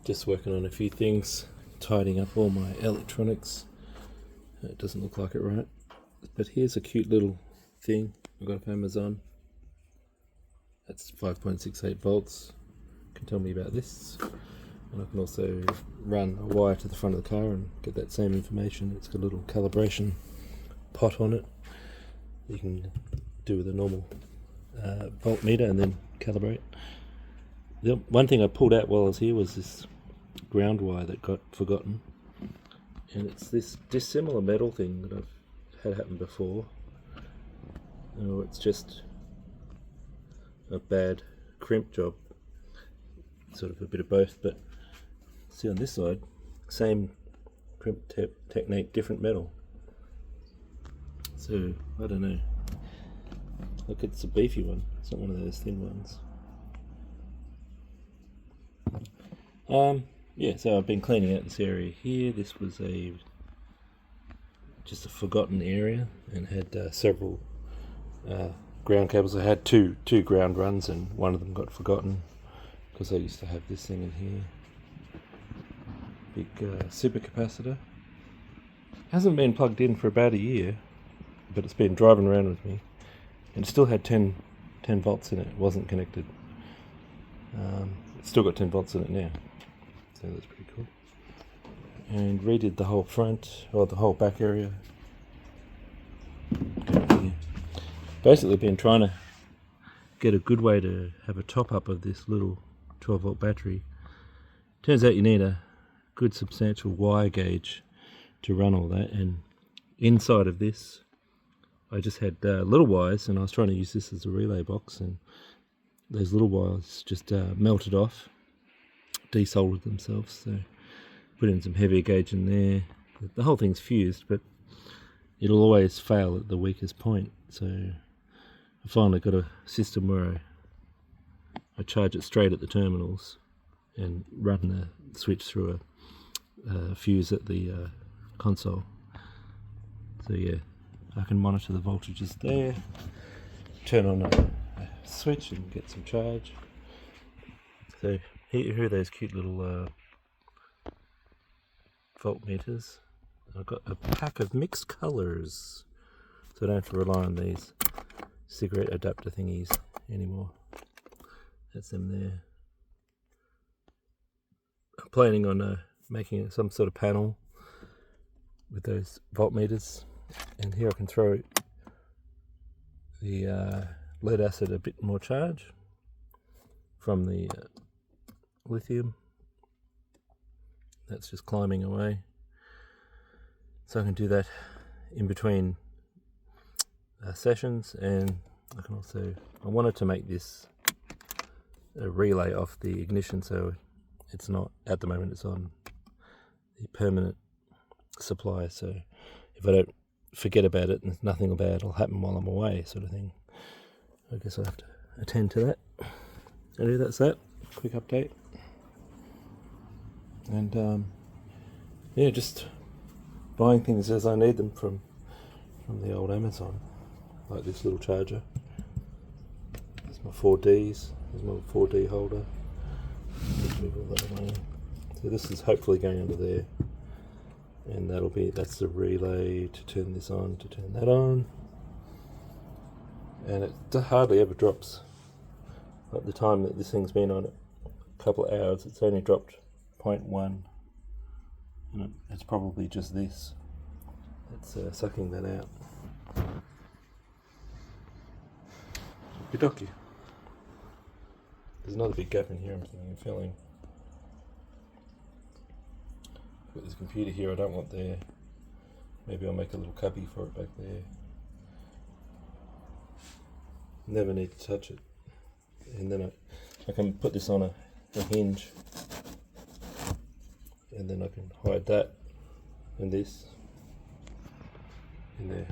Just working on a few things, tidying up all my electronics. It doesn't look like it right, but here's a cute little thing I got off Amazon. That's 5.68 volts. Can tell me about this, and I can also run a wire to the front of the car and get that same information. It's got a little calibration pot on it. You can do with a normal voltmeter and then calibrate. The one thing I pulled out while I was here was this ground wire that got forgotten, and it's this dissimilar metal thing that I've had happen before. It's just a bad crimp job, sort of a bit of both. But see, on this side, same crimp technique, different metal. So I don't know. Look, it's a beefy one. It's not one of those thin ones. Yeah, so I've been cleaning out this area here. This was just a forgotten area, and had several ground cables. I had two ground runs, and one of them got forgotten because I used to have this thing in here. Big supercapacitor. Hasn't been plugged in for about a year, but it's been driving around with me, and it still had 10 volts in it. It wasn't connected. It's still got 10 volts in it now, so that's pretty cool. And redid the whole front, or the whole back area. Basically been trying to get a good way to have a top up of this little 12 volt battery. Turns out you need a good substantial wire gauge to run all that, and inside of this I just had little wires, and I was trying to use this as a relay box, and those little wires just melted off, desoldered themselves. So put in some heavier gauge in there. The whole thing's fused, but it'll always fail at the weakest point. So I finally got a system where I charge it straight at the terminals and run the switch through a fuse at the console. So yeah, I can monitor the voltages there, turn on a switch and get some charge. So here are those cute little voltmeters. I've got a pack of mixed colours, so I don't have to rely on these cigarette adapter thingies anymore. That's them there. I'm planning on making some sort of panel with those voltmeters, and here I can throw the lead acid a bit more charge from the lithium. That's just climbing away, so I can do that in between sessions. And I can also, I wanted to make this a relay off the ignition, so it's not, at the moment it's on the permanent supply, so if I don't forget about it and nothing bad will happen while I'm away, sort of thing. I guess I have to attend to that. Anyway, that's that quick update. And yeah, just buying things as I need them from the old Amazon, like this little charger. There's my 4Ds. There's my 4D holder. Move all that away. So this is hopefully going under there, and that's the relay to turn this on, to turn that on. And it hardly ever drops. At the time that this thing's been on it, a couple of hours, it's only dropped 0.1, and it's probably just this that's sucking that out. Okie. There's another big gap in here I'm filling. Got this computer here I don't want there. Maybe I'll make a little cubby for it back there. Never need to touch it. And then I can put this on a hinge, and then I can hide that and this in there.